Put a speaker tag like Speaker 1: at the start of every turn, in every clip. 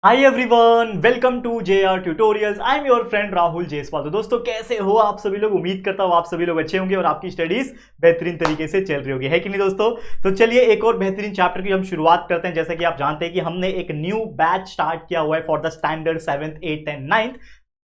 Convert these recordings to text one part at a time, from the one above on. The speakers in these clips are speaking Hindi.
Speaker 1: Hi everyone, welcome to JR tutorials. I am your friend Rahul Jaiswal. तो दोस्तों कैसे हो आप सभी लोग? उम्मीद करता हूँ आप सभी लोग अच्छे होंगे और आपकी स्टडीज बेहतरीन तरीके से चल रही होगी, है कि नहीं दोस्तों? तो चलिए एक और बेहतरीन चैप्टर की हम शुरुआत करते हैं। जैसा कि आप जानते हैं कि हमने एक न्यू बैच स्टार्ट किया हुआ है for the standard 7th 8th and 9th।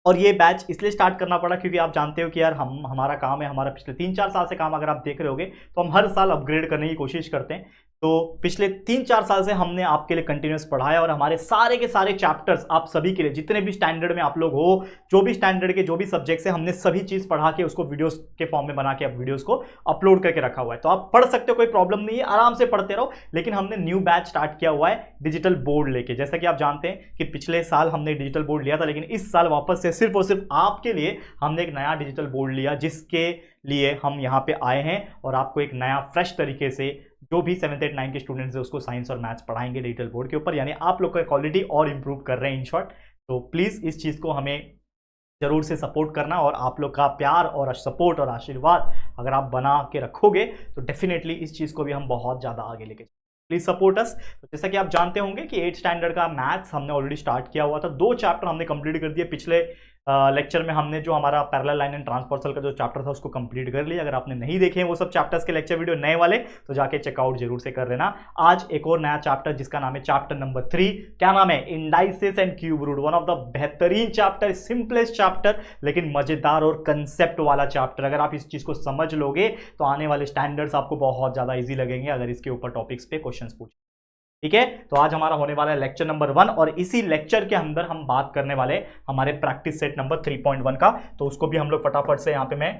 Speaker 1: और ये बैच इसलिए स्टार्ट करना पड़ा क्योंकि आप जानते हो कि यार हमारा काम है, हमारा पिछले 3-4 साल से काम अगर आप देख रहे होगे तो हम हर साल अपग्रेड करने की कोशिश करते हैं। तो पिछले 3-4 साल से हमने आपके लिए कंटिन्यूस पढ़ाया और हमारे सारे के सारे चैप्टर्स आप सभी के लिए, जितने भी स्टैंडर्ड में आप लोग हो, जो भी स्टैंडर्ड के जो भी सब्जेक्ट्स है, हमने सभी चीज पढ़ा के उसको वीडियोस के फॉर्म में बना के अब वीडियोस को अपलोड करके रखा हुआ है। तो आप पढ़ सकते हो, कोई प्रॉब्लम नहीं है, आराम से पढ़ते रहो। लेकिन हमने न्यू बैच स्टार्ट किया हुआ है डिजिटल बोर्ड लेके। जैसा कि आप जानते हैं कि पिछले साल हमने डिजिटल बोर्ड लिया था, लेकिन इस साल वापस से सिर्फ और सिर्फ आपके लिए हमने एक नया डिजिटल बोर्ड लिया, जिसके लिए हम यहाँ पे आए हैं और आपको एक नया फ्रेश तरीके से जो भी 7th 8th 9th के स्टूडेंट्स है उसको साइंस और मैथ्स पढ़ाएंगे डिजिटल बोर्ड के ऊपर। यानी आप लोग का क्वालिटी और इंप्रूव कर रहे हैं इन शॉर्ट। तो प्लीज़ इस चीज़ को हमें जरूर से सपोर्ट करना, और आप लोग का प्यार और सपोर्ट और आशीर्वाद अगर आप बना के रखोगे तो डेफिनेटली इस चीज़ को भी हम बहुत ज़्यादा आगे लेके प्लीज सपोर्ट अस। तो जैसा कि आप जानते होंगे कि 8th स्टैंडर्ड का मैथ्स हमने ऑलरेडी स्टार्ट किया हुआ था। 2 चैप्टर हमने कंप्लीट कर दिए। पिछले लेक्चर में हमने जो हमारा पैरेलल लाइन एंड ट्रांसवर्सल का जो चैप्टर था उसको कंप्लीट कर लिया। अगर आपने नहीं देखे हैं वो सब चैप्टर्स के लेक्चर वीडियो नए वाले, तो जाके चेकआउट जरूर से कर लेना। आज एक और नया चैप्टर जिसका नाम है चैप्टर नंबर 3। क्या नाम है? Indices and cube root. One of the बेहतरीन चैप्टर, सिंपलेस्ट चैप्टर, लेकिन मजेदार और कंसेप्ट वाला चैप्टर। अगर आप इस चीज को समझ लोगे तो आने वाले स्टैंडर्ड्स आपको बहुत ज्यादा ईजी लगेंगे अगर इसके ऊपर टॉपिक्स पे क्वेश्चन पूछे। ठीक है, तो आज हमारा होने वाला है लेक्चर नंबर 1 और इसी लेक्चर के अंदर हम बात करने वाले हमारे प्रैक्टिस सेट नंबर 3.1 का। तो उसको भी हम लोग फटाफट से यहाँ पे मैं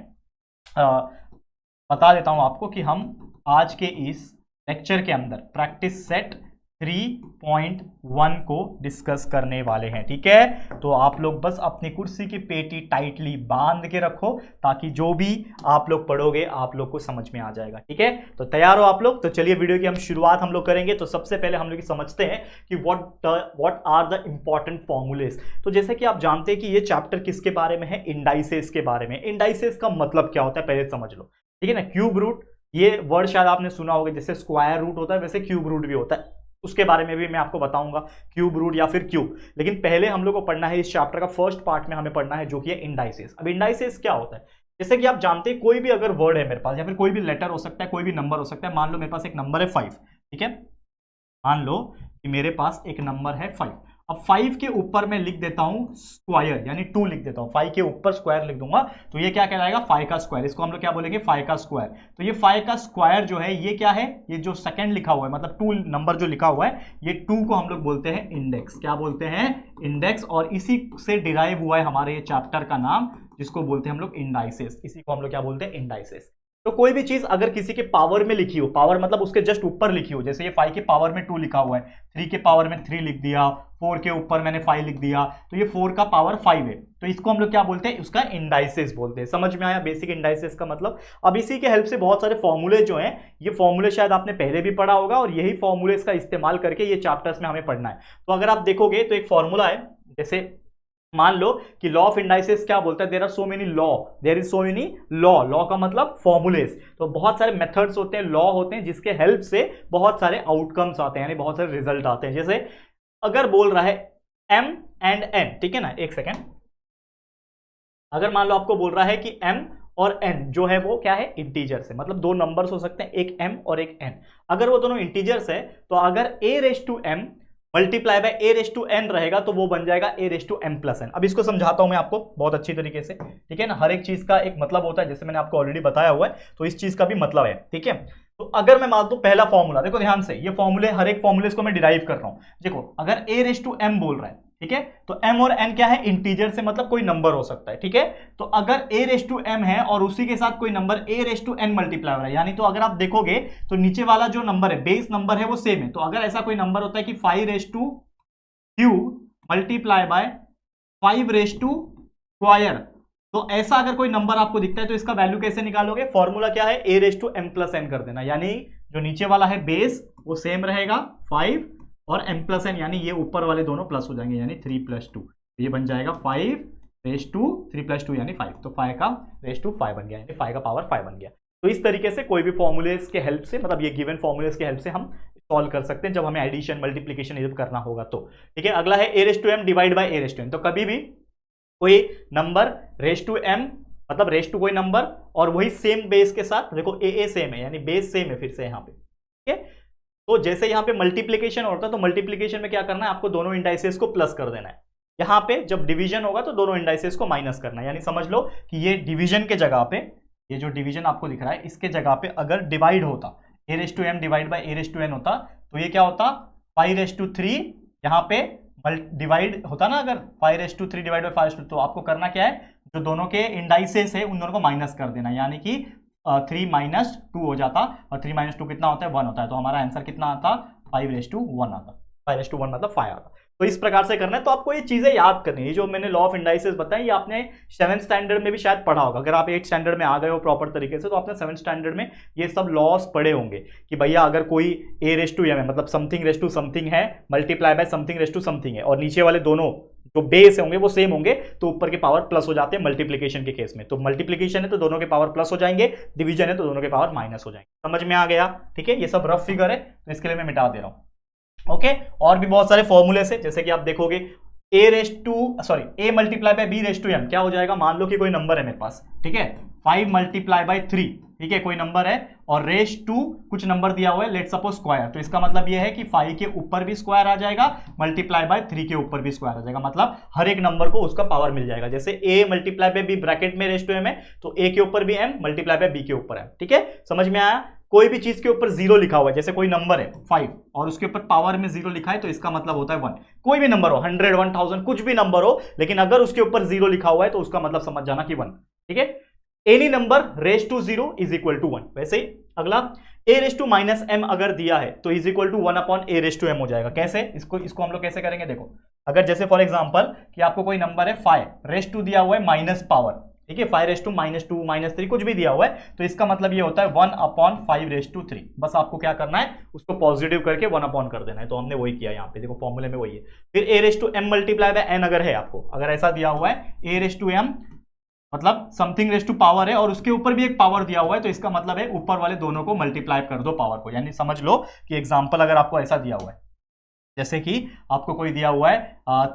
Speaker 1: बता देता हूं आपको कि हम आज के इस लेक्चर के अंदर प्रैक्टिस सेट 3.1 को डिस्कस करने वाले हैं। ठीक है, तो आप लोग बस अपनी कुर्सी की पेटी टाइटली बांध के रखो ताकि जो भी आप लोग पढ़ोगे आप लोग को समझ में आ जाएगा। ठीक है, तो तैयार हो आप लोग? तो चलिए वीडियो की हम शुरुआत हम लोग करेंगे। तो सबसे पहले हम लोग समझते हैं कि what are the important formulas. तो जैसे कि आप जानते हैं कि ये चैप्टर किसके बारे में है? इंडाइसेस के बारे में। इंडाइसेस का मतलब क्या होता है पहले समझ लो, ठीक है ना। क्यूब रूट, ये वर्ड शायद आपने सुना होगा, जैसे स्क्वायर रूट होता है वैसे क्यूब रूट भी होता है, उसके बारे में भी मैं आपको बताऊंगा, क्यूब रूट या फिर क्यूब। लेकिन पहले हम लोग को पढ़ना है इस चैप्टर का फर्स्ट पार्ट में हमें पढ़ना है जो कि है इंडाइसेस। अब इंडाइसेस क्या होता है? जैसे कि आप जानते हैं कोई भी अगर वर्ड है मेरे पास या फिर कोई भी लेटर हो सकता है, कोई भी नंबर हो सकता है। मान लो मेरे पास एक नंबर है 5, ठीक है, मान लो कि मेरे पास एक नंबर है 5। अब 5 के ऊपर मैं लिख देता हूं स्क्वायर, यानी 2 लिख देता हूं, 5 के ऊपर स्क्वायर लिख दूंगा, तो ये क्या कहलाएगा? 5 का स्क्वायर। इसको हम लोग क्या बोलेंगे? 5 का स्क्वायर। तो ये 5 का स्क्वायर जो है ये क्या है? ये जो सेकंड लिखा हुआ है, मतलब 2 नंबर जो लिखा हुआ है, ये 2 को हम लोग बोलते हैं इंडेक्स। क्या बोलते हैं? इंडेक्स। और इसी से डिराइव हुआ है हमारे ये चैप्टर का नाम, जिसको बोलते हैं हम लोग इंडाइसेस। इसी को हम लोग क्या बोलते हैं? इंडाइसेस। तो कोई भी चीज अगर किसी के पावर में लिखी हो, पावर मतलब उसके जस्ट ऊपर लिखी हो, जैसे ये 5 के पावर में 2 लिखा हुआ है, 3 के पावर में 3 लिख दिया, 4 के ऊपर मैंने 5 लिख दिया, तो ये 4 का पावर 5 है, तो इसको हम लोग क्या बोलते हैं? उसका इंडाइसेस बोलते हैं। समझ में आया बेसिक इंडाइसेस का मतलब? अब इसी के हेल्प से बहुत सारे फॉर्मूले जो हैं, ये फॉर्मूले शायद आपने पहले भी पढ़ा होगा और यही फॉर्मूले का इस्तेमाल करके ये चैप्टर्स में हमें पढ़ना है। तो अगर आप देखोगे तो एक फॉर्मूला है, जैसे मान लो कि लॉ ऑफ इंडाइसेस क्या बोलता है? There are so many law, there is so many law. Law का मतलब फॉर्मूलेस। तो बहुत सारे मेथड्स होते हैं, लॉ होते हैं, जिसके हेल्प से बहुत सारे आउटकम्स आते हैं, यानी बहुत सारे रिजल्ट आते हैं। जैसे अगर बोल रहा है m एंड n, ठीक है ना, एक सेकेंड, अगर मान लो आपको बोल रहा है कि m और n जो है वो क्या है? इंटीजर्स है, मतलब 2 नंबर्स हो सकते हैं, एक m और एक n। अगर वो दोनों इंटीजर्स है तो अगर a⁻m मल्टीप्लाई बाय a⁻n रहेगा तो वो बन जाएगा a⁻m+n। अब इसको समझाता हूं मैं आपको बहुत अच्छी तरीके से, ठीक है ना। हर एक चीज का एक मतलब होता है, जैसे मैंने आपको ऑलरेडी बताया हुआ है, तो इस चीज का भी मतलब है, ठीक है। तो अगर मैं मान दूं पहला फॉर्मूला, देखो ध्यान से, ये फॉर्मूले, हर एक फॉर्मूले को मैं डिराइव कर रहा हूं। देखो अगर a⁻m बोल रहा है, ठीक है, तो m और n क्या है? इंटीजर से, मतलब कोई नंबर हो सकता है, ठीक है। तो अगर a⁻m है और उसी के साथ कोई नंबर a⁻n मल्टीप्लाई हो रहा है, यानी तो अगर आप देखोगे तो नीचे वाला जो नंबर है, बेस नंबर है, वो सेम है। तो अगर ऐसा कोई नंबर होता है कि 5⁻³ मल्टीप्लाई बाय 5⁻², तो ऐसा अगर कोई नंबर आपको दिखता है तो इसका वैल्यू कैसे निकालोगे? फॉर्मूला क्या है? a⁻m+n कर देना, यानी जो नीचे वाला है बेस वो सेम रहेगा 5 और m+n, यानी ये ऊपर वाले दोनों प्लस हो जाएंगे, यानी 3+2, ये बन जाएगा 5⁻3+2 यानी 5। तो 5 का रेस टू 5 बन गया, यानी 5 का पावर 5 बन गया। तो इस तरीके से कोई भी फॉर्मूलेस के हेल्प से, मतलब ये गिवन फॉर्मूलेस के हेल्प से हम सॉल्व कर सकते हैं जब हमें एडिशन मल्टीप्लीकेशन ये करना होगा तो। ठीक है, अगला है a raise to m divide by a raise to n। तो कभी भी कोई नंबर रेस टू m मतलब रेस टू कोई नंबर और वही सेम बेस के साथ, देखो a सेम है यानी बेस सेम है फिर से यहाँ पे। ठीक है, तो जैसे यहाँ पे मल्टीप्लीकेशन होता है तो मल्टीप्लीकेशन में क्या करना है, आपको दोनों इंडाइसेस को प्लस कर देना है। यहाँ पे जब डिवीजन होगा तो दोनों इंडाइसेस को माइनस करना है, यानी समझ लो कि ये डिवीजन के जगह पे, ये जो डिवीजन आपको दिख रहा है इसके जगह पे अगर डिवाइड होता a raise to m divide by a raise to n होता तो ये क्या होता 5 रेस टू 3, यहाँ पे डिवाइड होता ना अगर 5 raise to 3 divide by 5 raise to, तो आपको करना क्या है, जो दोनों के इंडाइसेस है उन दोनों को माइनस कर देना, यानी कि 3 माइनस 2 हो जाता, और 3 माइनस 2 कितना होता है 1 होता है, तो हमारा आंसर कितना आता 5 रेस टू 1 आता, 5 रेस टू 1 मतलब 5 आता। तो इस प्रकार से करना है। तो आपको ये चीजें याद करनी है, जो मैंने लॉ ऑफ इंडाइसेस बताई ये आपने 7th स्टैंडर्ड में भी शायद पढ़ा होगा। अगर आप 8th स्टैंडर्ड में आ गए हो प्रॉपर तरीके से तो आपने 7th स्टैंडर्ड में ये सब लॉस पढ़े होंगे कि भैया अगर कोई a रेस टू m है मतलब समथिंग रेस टू समथिंग है multiply by something raise to something है और नीचे वाले दोनों जो बेस होंगे वो सेम होंगे तो ऊपर के पावर प्लस हो जाते हैं मल्टीप्लीकेशन के केस में। तो मल्टीप्लीकेशन है तो दोनों के पावर प्लस हो जाएंगे, डिवीजन है तो दोनों के पावर माइनस हो जाएंगे। समझ में आ गया? ठीक है, ये सब रफ फिगर है तो इसके लिए मैं मिटा दे रहा हूं। ओके, और भी बहुत सारे फॉर्मूले से, जैसे कि आप देखोगे a multiply by b raise to m क्या हो जाएगा, मान लो कि कोई नंबर है मेरे पास, ठीक है 5 मल्टीप्लाई बाय 3, ठीक है कोई नंबर है और रेस टू कुछ नंबर दिया हुआ है लेट सपोज स्क्वायर, तो इसका मतलब ये है कि 5 के ऊपर भी स्क्वायर आ जाएगा मल्टीप्लाई बाय 3 के ऊपर भी स्क्वायर आ जाएगा, मतलब हर एक नंबर को उसका पावर मिल जाएगा। जैसे a multiply by b bracket में रेस टू m है तो a के ऊपर भी m मल्टीप्लाई बाय b के ऊपर है। ठीक है, समझ में आया? कोई भी चीज के ऊपर 0 लिखा हुआ है, जैसे कोई नंबर है 5 और उसके ऊपर पावर में 0 लिखा है तो इसका मतलब होता है 1। कोई भी नंबर हो 100 1000 कुछ भी नंबर हो, लेकिन अगर उसके ऊपर 0 लिखा हुआ है तो उसका मतलब समझ जाना कि 1। ठीक है, any number raise to 0 is equal to 1। वैसे ही अगला a raise to minus m अगर दिया है तो is equal to 1 upon a raise to m हो जाएगा। कैसे, इसको हम लोग कैसे करेंगे, देखो अगर जैसे फॉर एग्जांपल कि आपको कोई नंबर है 5 रेस टू दिया हुआ है माइनस पावर, ठीक है 5 रेस टू -2 -3 कुछ भी दिया हुआ है तो इसका मतलब ये होता है 1 अपॉन 5 रेस टू 3। बस आपको क्या करना है, उसको पॉजिटिव करके 1 अपॉन कर देना है, तो हमने वही किया यहाँ पे, देखो फॉर्मूले में वही है। फिर a raise to m multiply by n अगर है आपको, अगर ऐसा दिया हुआ है a रेस टू m मतलब समथिंग रेस टू पावर है और उसके ऊपर भी एक पावर दिया हुआ है तो इसका मतलब है ऊपर वाले दोनों को मल्टीप्लाई कर दो पावर को, यानी समझ लो कि एग्जांपल अगर आपको ऐसा दिया हुआ है जैसे कि आपको कोई दिया हुआ है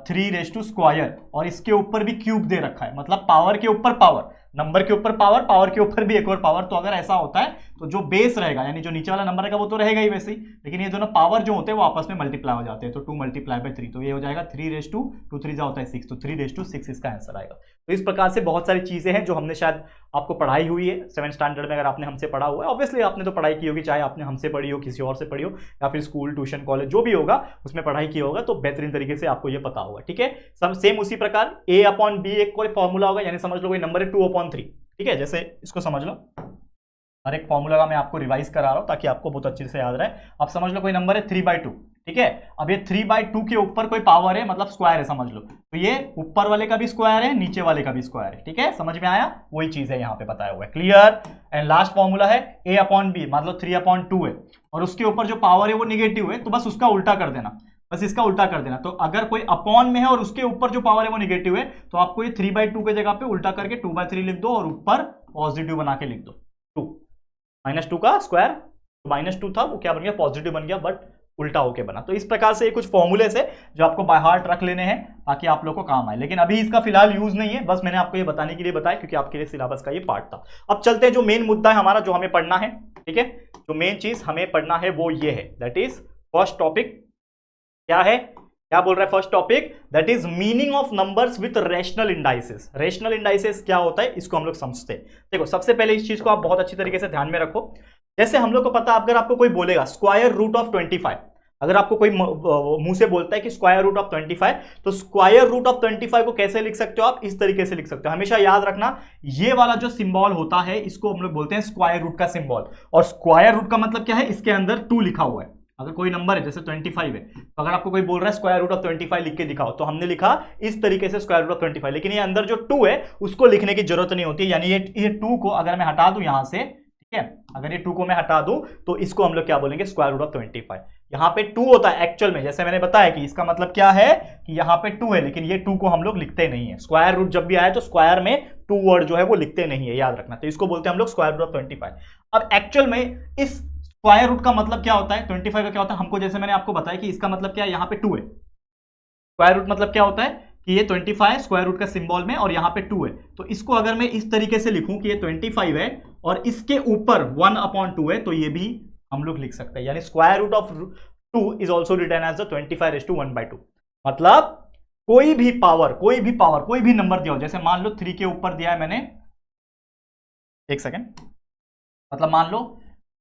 Speaker 1: 3 रेस टू स्क्वायर और इसके ऊपर भी क्यूब दे रखा है, मतलब पावर के ऊपर पावर, नंबर के ऊपर पावर, पावर के ऊपर भी एक और पावर। तो अगर ऐसा होता है तो जो बेस रहेगा यानी जो नीचे वाला नंबर रहेगा वो तो रहेगा ही वैसे ही, लेकिन ये दोनों पावर जो होते हैं वो आपस में मल्टीप्लाई हो जाते हैं, तो 2 मल्टीप्लाई बाय 3 तो ये हो जाएगा 3 रेस टू 2 3 होता है 6, तो 3 रेस टू 6 इसका आंसर आएगा। तो इस प्रकार से बहुत सारी चीजें हैं जो हमने शायद आपको पढ़ाई हुई है 7th स्टैंडर्ड में, अगर आपने हमसे पढ़ा हुआ है ऑब्वियसली आपने तो पढ़ाई की होगी, चाहे आपने हमसे पढ़ी हो किसी और से पढ़ी हो या फिर स्कूल ट्यूशन कॉलेज जो भी होगा उसमें पढ़ाई की होगा तो बेहतरीन तरीके से आपको ये पता होगा। ठीक है, सब सेम उसी प्रकार a अपॉन b एक कोई फॉर्मूला होगा, यानी समझ लो कोई नंबर है 2 अपॉन 3, ठीक है जैसे इसको समझ लो, हर एक फॉर्मूला का मैं आपको रिवाइज करा रहा हूं ताकि आपको बहुत अच्छे से याद रहे। अब समझ लो कोई नंबर है 3/2, ठीक है अब ये 3/2 के ऊपर कोई पावर है मतलब स्क्वायर है समझ लो, तो ये ऊपर वाले का भी स्क्वायर है नीचे वाले का भी स्क्वायर है। ठीक है, समझ में आया? वही चीज है यहाँ पे बताया हुआ है, क्लियर। एंड लास्ट फॉर्मूला है a अपॉन b, मतलब 3/2 है और उसके ऊपर जो पावर है वो निगेटिव है तो बस उसका उल्टा कर देना, बस इसका उल्टा कर देना। तो अगर कोई अपॉन में है और उसके ऊपर जो पावर है वो निगेटिव है तो आपको ये 3/2 के जगह पे उल्टा करके 2/3 लिख दो और ऊपर पॉजिटिव बना के लिख दो 2, -2 का स्क्वायर, -2 था वो क्या बन गया पॉजिटिव बन गया बट उल्टा होके बना। तो इस प्रकार से कुछ फॉर्मूले से जो आपको बाय हार्ट रख लेने हैं ताकि आप लोग को काम आए, लेकिन अभी इसका फिलहाल यूज नहीं है, बस मैंने आपको ये बताने के लिए बताया क्योंकि आपके लिए सिलेबस का ये पार्ट था। अब चलते हैं जो मेन मुद्दा है हमारा जो हमें पढ़ना है, ठीक है जो मेन चीज हमें पढ़ना है वो ये है, दैट इज फर्स्ट टॉपिक क्या है, क्या बोल रहा है first topic, that is meaning of numbers with rational indices. Rational indices क्या होता है इसको हम लोग समझते हैं। देखो सबसे पहले इस चीज को आप बहुत अच्छी तरीके से ध्यान में रखो, जैसे हम लोग को पता अगर आपको कोई बोलेगा स्क्वायर रूट ऑफ 25, अगर आपको कोई मुंह से बोलता है कि स्क्वायर रूट ऑफ 25 तो स्क्वायर रूट ऑफ 25 को कैसे लिख सकते हो आप, इस तरीके से लिख सकते हो। हमेशा याद रखना ये वाला जो सिंबल होता है इसको हम लोग बोलते हैं स्क्वायर रूट का सिंबल, और स्क्वायर रूट का मतलब क्या है, इसके अंदर 2 लिखा हुआ है। अगर कोई नंबर है जैसे 25 है तो अगर आपको कोई बोल रहा है स्क्वायर रूट ऑफ 25 लिख के दिखाओ तो हमने लिखा इस तरीके से स्क्वायर रूट ऑफ 25, लेकिन ये अंदर जो 2 है उसको लिखने की जरूरत नहीं होती, यानी ये 2 को अगर मैं हटा दूं यहां से, ठीक है अगर ये 2 को मैं हटा दूं तो इसको हम लोग क्या बोलेंगे स्क्वायर रूट ऑफ 25। यहां पे 2 होता है एक्चुअल में, जैसे मैंने बताया कि इसका मतलब क्या है कि यहां पे 2 है लेकिन ये 2 को हम लोग लिखते नहीं है। स्क्वायर रूट जब भी आए तो स्क्वायर में 2 वर्ड जो है वो लिखते नहीं है, याद रखना, तो इसको बोलते हैं हम लोग स्क्वायर रूट ऑफ 25। अब एक्चुअल में इस स्क्वायर रूट का मतलब क्या होता है, 25 का क्या होता है हमको, जैसे मैंने आपको बताया कि इसका मतलब क्या है, यहाँ पे 2 है। स्क्वायर रूट मतलब क्या होता है कि ये 25 स्क्वायर रूट का सिंबल में और यहाँ पे 2 है। तो इसको अगर मैं इस तरीके से लिखूं कि ये 25 है और इसके ऊपर 1/2 है, तो ये भी हम लोग लिख सकते हैं, यानी square root of 2 is also written as the 25/1/2। मतलब कोई भी पावर, कोई भी नंबर दिया हो, जैसे मान लो 3 के ऊपर दिया है मैंने, एक सेकेंड, मतलब मान लो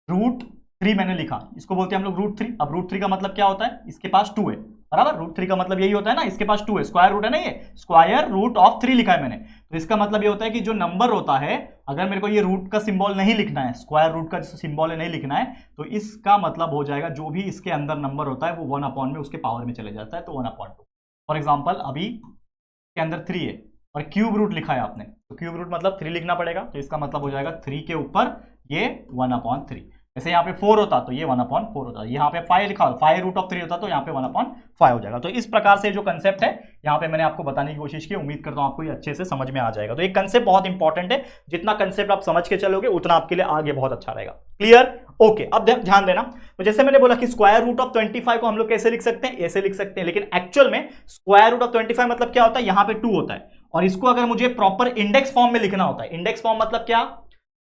Speaker 1: √3 मैंने लिखा, इसको बोलते हैं हम लोग √3। अब √3 का मतलब क्या होता है, इसके पास 2 है, बराबर। √3 का मतलब यही होता है ना, इसके पास 2 है, स्क्वायर रूट है ना, ये स्क्वायर रूट ऑफ 3 लिखा है मैंने। तो इसका मतलब ये होता है कि जो नंबर होता है, अगर मेरे को ये रूट का सिंबल नहीं लिखना है, स्क्वायर रूट का जो सिंबल है नहीं लिखना है, तो इसका मतलब हो जाएगा जो भी इसके अंदर नंबर होता है वो 1 में उसके पावर में चले जाता है, तो 1/2। फॉर एग्जाम्पल अभी के अंदर 3 है और क्यूब रूट लिखा है आपने, तो क्यूब रूट मतलब 3 लिखना पड़ेगा, तो इसका मतलब हो जाएगा 3 के ऊपर ये 1/3। जैसे यहाँ पे 4 होता तो ये 1/4 होता, यहाँ पे 5 लिखा, 5√3 होता तो यहाँ पे 1/5 हो जाएगा। तो इस प्रकार से जो कंसेप्ट है यहाँ पे मैंने आपको बताने की कोशिश की, उम्मीद करता हूँ आपको ये अच्छे से समझ में आ जाएगा। तो एक कंसेप्ट बहुत इंपॉर्टेंट है, जितना कंसेप्ट आप समझ के चलोगे उतना आपके लिए आगे बहुत अच्छा रहेगा। क्लियर? ओके, अब ध्यान देना। तो जैसे मैंने बोला कि स्क्वायर रूट ऑफ 25 को हम लोग कैसे लिख सकते हैं, ऐसे लिख सकते हैं, लेकिन एक्चुअल में स्क्वायर रूट ऑफ 25 मतलब क्या होता है, यहाँ पे 2 होता है और इसको अगर मुझे प्रॉपर इंडेक्स फॉर्म में लिखना होता है, इंडेक्स फॉर्म मतलब क्या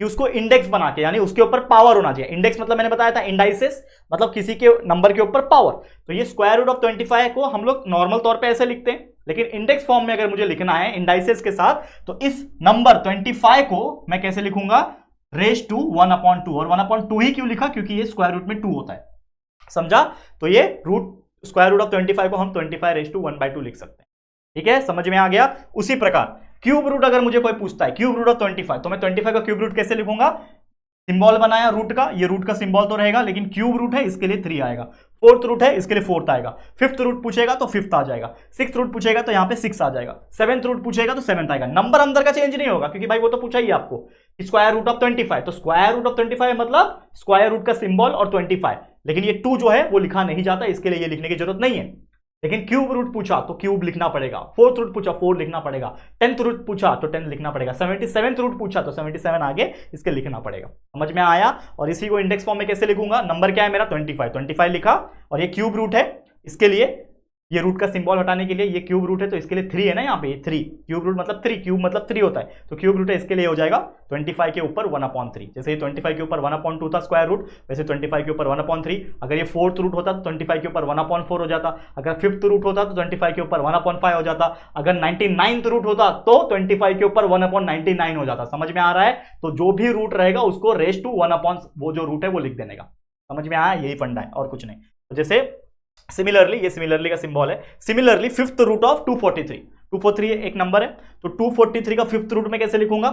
Speaker 1: कि उसको इंडेक्स बना के, यानी उसके ऊपर पावर होना चाहिए। इंडेक्स मतलब मैंने बताया था इंडाइसेस, मतलब किसी के नंबर के ऊपर पावर। तो ये स्क्वायर रूट ऑफ 25 को हम लोग नॉर्मल तौर पे ऐसे लिखते हैं, लेकिन इंडेक्स फॉर्म में अगर मुझे लिखना है इंडाइसेस के साथ, तो इस नंबर 25 को मैं कैसे लिखूंगा, रेज टू 1/2। और 1/2 ही क्यों लिखा, क्योंकि ये स्क्वायर रूट में 2 होता है, समझा। तो ये स्क्वायर रूट ऑफ 25 को हम 25/1/2 लिख सकते हैं। ठीक है, समझ में आ गया। उसी प्रकार क्यूब रूट अगर मुझे कोई पूछता है, क्यूब रूट ऑफ 25, तो मैं 25 का क्यूब रूट कैसे लिखूंगा, सिंबल बनाया रूट का, ये रूट का सिंबल तो रहेगा, लेकिन क्यूब रूट है इसके लिए 3 आएगा, 4th रूट है इसके लिए 4th आएगा, 5th रूट पूछेगा तो 5th आ जाएगा, 6th रूट पूछेगा तो यहाँ पे 6 आ जाएगा, 7th रूट पूछेगा तो 7th आएगा। नंबर अंदर का चेंज नहीं होगा, क्योंकि भाई वो तो पूछा ही आपको स्क्वायर रूट ऑफ 25, तो स्क्वायर रूट ऑफ 25 मतलब स्क्वायर रूट का सिंबल और 25, लेकिन ये 2 जो है वो लिखा नहीं जाता, इसके लिए ये लिखने की जरूरत नहीं है। लेकिन क्यूब रूट पूछा तो क्यूब लिखना पड़ेगा, 4th रूट पूछा 4 लिखना पड़ेगा, 10th रूट पूछा तो 10 लिखना पड़ेगा, 77th रूट पूछा तो 77 आगे इसके लिखना पड़ेगा। समझ में आया। और इसी को इंडेक्स फॉर्म में कैसे लिखूंगा, नंबर क्या है मेरा 25 लिखा और ये क्यूब रूट है, इसके लिए ये रूट का सिंबल हटाने के लिए ये क्यूब रूट है, तो इसके लिए 3 है ना, यहाँ पे 3, क्यूब रूट मतलब 3, क्यूब मतलब 3 होता है, तो क्यूब रूट है इसके लिए हो जाएगा 25 के ऊपर 1/3। जैसे ये 25 के ऊपर 1/2 था स्क्वायर रूट, वैसे 25 के ऊपर 1/3। अगर ये 4th रूट होता तो 25 के ऊपर 1/4 हो जाता, अगर 5th रूट होता तो 25 के ऊपर 1/5 हो जाता, अगर 99th रूट होता तो 25 के ऊपर 1/99 हो जाता। समझ में आ रहा है। तो जो भी रूट रहेगा उसको रेज टू 1/, वो जो रूट है वो लिख देने का। समझ में आया, यही फंडा है और कुछ नहीं। तो जैसे सिमिलरली, ये सिमिलरली का सिंबल है, सिमिलरली 5th रूट ऑफ 243 एक नंबर है, तो 243 का 5th रूट में कैसे लिखूंगा,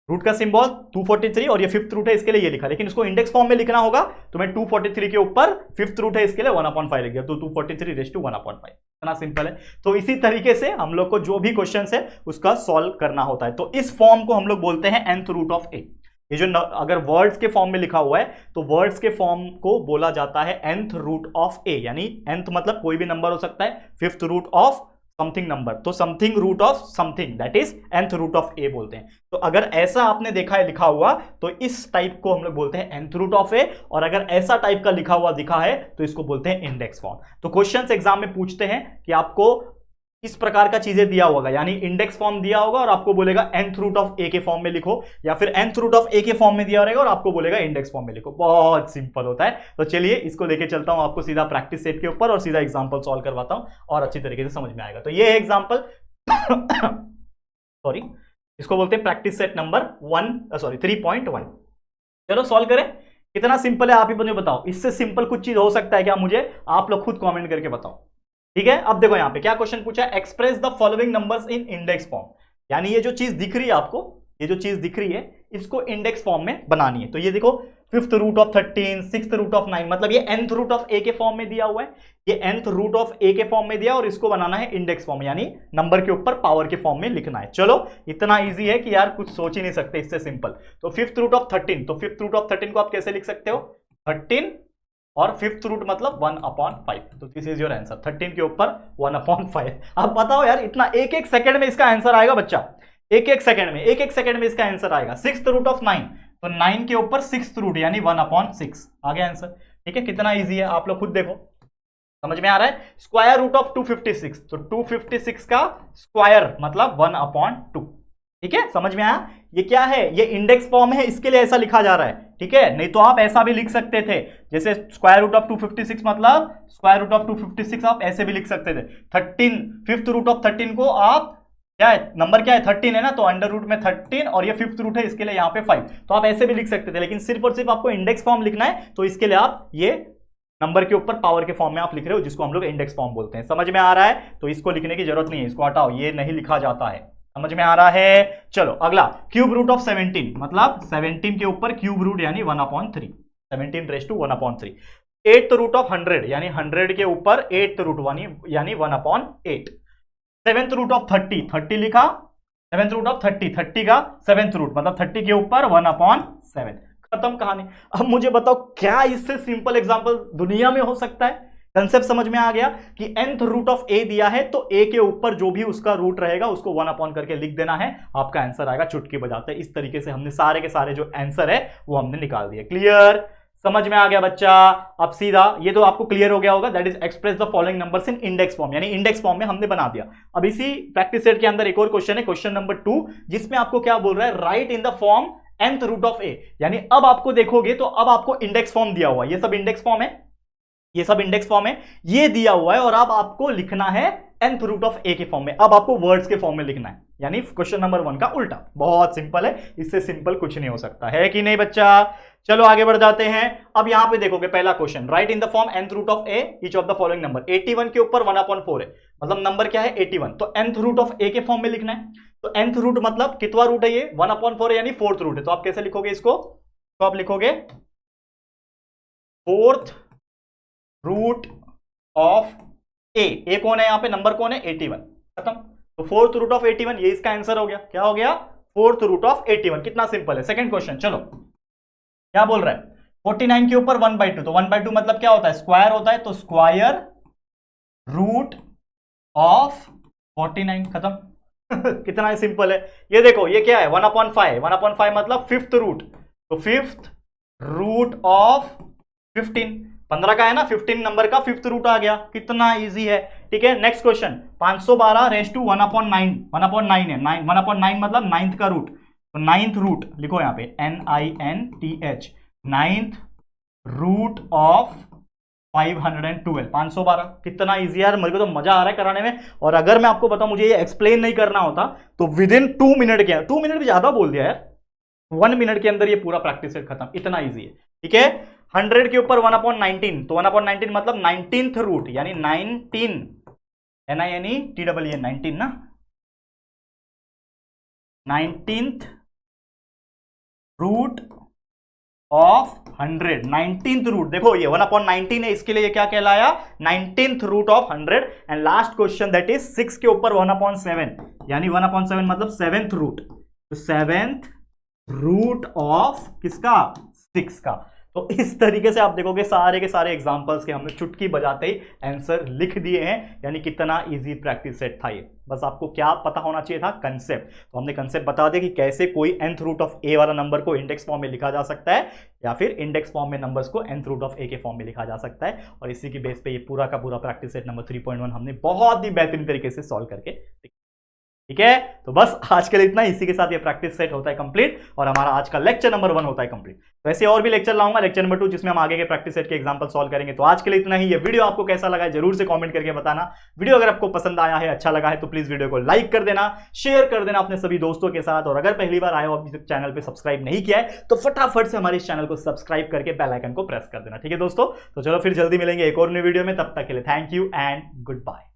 Speaker 1: रूट का सिंबल 243 और ये 5th रूट है इसके लिए ये लिखा, लेकिन इसको इंडेक्स फॉर्म में लिखना होगा, तो मैं 243 के ऊपर 5th रूट है इसके लिए 1/5 लिख दिया, तो 243 रेज टू 1/5। इतना सिंपल है। तो इसी तरीके से हम लोग को जो भी क्वेश्चन है उसका सॉल्व करना होता है। तो इस फॉर्म को हम लोग बोलते हैं nth रूट ऑफ ए। ये जो अगर वर्ड्स के फॉर्म में लिखा हुआ है तो वर्ड्स के फॉर्म को बोला जाता है nth रूट ऑफ ए, यानी nth मतलब कोई भी नंबर हो सकता है, 5th root of something number, तो something root of something, that is nth root of a बोलते हैं। तो अगर ऐसा आपने देखा है लिखा हुआ तो इस टाइप को हम लोग बोलते हैं nth रूट ऑफ ए, और अगर ऐसा टाइप का लिखा हुआ दिखा है तो इसको बोलते हैं इंडेक्स फॉर्म। तो क्वेश्चंस एग्जाम में पूछते हैं कि आपको इस प्रकार का चीजें दिया होगा, यानी इंडेक्स फॉर्म दिया होगा और आपको बोलेगा nth रूट ऑफ ए के फॉर्म में लिखो, या फिर nth रूट ऑफ ए के फॉर्म में दिया रहेगा और आपको बोलेगा इंडेक्स फॉर्म में लिखो। बहुत सिंपल होता है। तो चलिए इसको लेके चलता हूं आपको सीधा प्रैक्टिस सेट के ऊपर और सीधा एग्जांपल सॉल्व करवाता हूं और अच्छी तरीके से समझ में आएगा। तो ये है एग्जांपल सॉरी, इसको बोलते हैं प्रैक्टिस सेट नंबर 3.1। चलो सॉल्व करें। कितना सिंपल है आप ही मुझे बताओ, इससे सिंपल कुछ चीज हो सकता है क्या, मुझे आप लोग खुद कॉमेंट करके बताओ। ठीक है, अब देखो यहाँ पे क्या क्वेश्चन पूछा है, express the following numbers in index form, यानी ये जो चीज दिख रही है आपको, ये जो चीज दिख रही है इसको इंडेक्स फॉर्म में बनानी है। तो ये देखो 5th root of 13, 6th root of 9, मतलब ये nth रूट ऑफ ए के फॉर्म में दिया हुआ है, ये nth रूट ऑफ ए के फॉर्म में दिया और इसको बनाना है इंडेक्स फॉर्म, यानी नंबर के ऊपर पावर के फॉर्म में लिखना है। चलो इतना इजी है कि यार कुछ सोच ही नहीं सकते इससे सिंपल। तो 5th रूट ऑफ 13, तो 5th रूट ऑफ 13 को आप कैसे लिख सकते हो, 13 और 5th रूट मतलब 1/5, तो दिस इज योर आंसर, 13 के ऊपर 1/5। अब बताओ यार, इतना एक एक सेकंड में इसका आंसर आएगा बच्चा, एक एक सेकंड में इसका आंसर आएगा। 6th रूट ऑफ 9, तो 9 के ऊपर 6th रूट यानी 1/6 आ गया आंसर। ठीक है, कितना इजी है आप लोग खुद देखो, समझ में आ रहा है। स्क्वायर रूट ऑफ 256, तो 256 का स्क्वायर मतलब 1/2। ठीक है, समझ में आया। ये क्या है, ये इंडेक्स फॉर्म है, इसके लिए ऐसा लिखा जा रहा है। ठीक है, नहीं तो आप ऐसा भी लिख सकते थे, जैसे स्क्वायर रूट ऑफ 256 मतलब स्क्वायर रूट ऑफ 256 आप ऐसे भी लिख सकते थे। 13 5th रूट ऑफ 13 को आप क्या है, नंबर क्या है 13 है ना, तो अंडर रूट में 13 और ये 5th रूट है, इसके लिए यहाँ पे 5, तो आप ऐसे भी लिख सकते थे। लेकिन सिर्फ और सिर्फ आपको इंडेक्स फॉर्म लिखना है, तो इसके लिए आप ये नंबर के ऊपर पावर के फॉर्म में आप लिख रहे हो, जिसको हम लोग इंडेक्स फॉर्म बोलते हैं। समझ में आ रहा है, तो इसको लिखने की जरूरत नहीं है, इसको हटाओ, ये नहीं लिखा जाता है। समझ में आ रहा है। चलो अगला, क्यूब रूट ऑफ 17 मतलब 17 के ऊपर क्यूब रूट यानी 1/3, 17 raise to 1/3। 8th root of 100 यानी 100 के ऊपर 8th रूट यानी 1/8। 7th रूट ऑफ 30, 30 लिखा, 7th रूट ऑफ 30, 30 का 7th रूट मतलब 30 के ऊपर 1/7। खत्म कहानी। अब मुझे बताओ क्या इससे सिंपल एग्जांपल दुनिया में हो सकता है। कंसेप्ट समझ में आ गया कि nth रूट ऑफ a दिया है, तो a के ऊपर जो भी उसका रूट रहेगा उसको 1 करके लिख देना है, आपका आंसर आएगा चुटकी बजाते। इस तरीके से हमने सारे के सारे जो आंसर है वो हमने निकाल दिए। क्लियर, समझ में आ गया बच्चा। अब सीधा ये तो आपको क्लियर हो गया होगा, that is express the following numbers in index form, यानी इंडेक्स फॉर्म में हमने बना दिया। अब इसी प्रैक्टिस सेट के अंदर एक और क्वेश्चन है, क्वेश्चन नंबर 2, जिसमें आपको क्या बोल रहा है, write in the form nth root of a, यानी अब आपको देखोगे तो अब आपको इंडेक्स फॉर्म दिया हुआ है, ये सब इंडेक्स फॉर्म है, ये सब इंडेक्स फॉर्म है, ये दिया हुआ है, और अब आपको लिखना है nth रूट ऑफ a के फॉर्म में। अब आपको वर्ड्स के फॉर्म में लिखना है, यानी क्वेश्चन नंबर 1 का उल्टा। बहुत सिंपल है, इससे सिंपल कुछ नहीं हो सकता है कि नहीं बच्चा। चलो आगे बढ़ जाते हैं। अब यहां पे देखोगे पहला question, write in the form nth root of a each of the following number. 81 के ऊपर 1/4 है, मतलब नंबर क्या है 81, तो nth रूट ऑफ a के फॉर्म में लिखना है। तो nth रूट मतलब कितवा रूट है, ये 1/4 यानी 4th रूट है, तो आप कैसे लिखोगे इसको, तो आप लिखोगे 4th रूट ऑफ a कौन है यहाँ पे, नंबर कौन है 81, खत्म। तो 4th रूट ऑफ 81, ये इसका आंसर हो गया। क्या हो गया, 4th रूट ऑफ 81। कितना सिंपल है। सेकंड क्वेश्चन, चलो क्या बोल रहा है, 49 के ऊपर 1/2, तो 1/2 मतलब क्या होता है, स्क्वायर होता है, तो स्क्वायर रूट ऑफ 49, खत्म। कितना सिंपल है। ये देखो ये क्या है 1/5, 1/5 मतलब 5th रूट, तो 5th रूट ऑफ 15, 15 का है ना, 15 नंबर का 5th रूट आ गया। कितना इजी है। ठीक है, नेक्स्ट क्वेश्चन, 512 रेज़ टू 1/9, 1/9 है, 1/9 मतलब 9th का रूट, तो 9th रूट लिखो यहाँ पे NINTH, 9th रूट ऑफ 512, 512। कितना इजी यार, मेरे को तो मजा आ रहा है कराने में। और अगर मैं आपको बताऊं मुझे ये एक्सप्लेन नहीं करना होता तो विद इन 2 मिनट के, 2 मिनट भी ज्यादा बोल दिया यार, 1 मिनट के अंदर ये पूरा प्रैक्टिस सेट खत्म, इतना इजी है। ठीक है, 100 के ऊपर 1/19, तो 1/19 मतलब 19th रूट यानी 19, NINETEE 19 ना, 19th root of 100, 19th root. देखो ये 1/19 है, इसके लिए ये क्या कहलाया 19th root of 100। And last question that is 6 के ऊपर 1/7, यानी 1/7 मतलब 7th रूट, तो 7th रूट ऑफ किसका 6 का। तो इस तरीके से आप देखोगे सारे के सारे एग्जांपल्स के हमने चुटकी बजाते ही आंसर लिख दिए हैं, यानी कितना इजी प्रैक्टिस सेट था ये। बस आपको क्या पता होना चाहिए था, कंसेप्ट। तो हमने कंसेप्ट बता दिया कि कैसे कोई nth रूट ऑफ a वाला नंबर को इंडेक्स फॉर्म में लिखा जा सकता है, या फिर इंडेक्स फॉर्म में नंबर्स को nth रूट ऑफ a के फॉर्म में लिखा जा सकता है। और इसी की बेस पे ये पूरा का पूरा प्रैक्टिस सेट नंबर 3.1 हमने बहुत ही बेहतरीन तरीके से सॉल्व करके, ठीक है। तो बस आज के लिए इतना, इसी के साथ ये प्रैक्टिस सेट होता है कंप्लीट, और हमारा आज का लेक्चर नंबर 1 होता है कंप्लीट। तो ऐसे और भी लेक्चर लाऊंगा, लेक्चर नंबर 2 जिसमें हम आगे के प्रैक्टिस सेट के एग्जांपल सॉल्व करेंगे। तो आज के लिए इतना ही। ये वीडियो आपको कैसा लगा है जरूर से कमेंट करके बताना। वीडियो अगर आपको पसंद आया है, अच्छा लगा है, तो प्लीज वीडियो को लाइक कर देना, शेयर कर देना अपने सभी दोस्तों के साथ। और अगर पहली बार आए हो, अभी तक चैनल पे सब्सक्राइब नहीं किया है, तो फटाफट से हमारे इस चैनल को सब्सक्राइब करके बेल आइकन को प्रेस कर देना। ठीक है दोस्तों, तो चलो फिर जल्दी मिलेंगे एक और नई वीडियो में। तब तक के लिए thank you and good bye.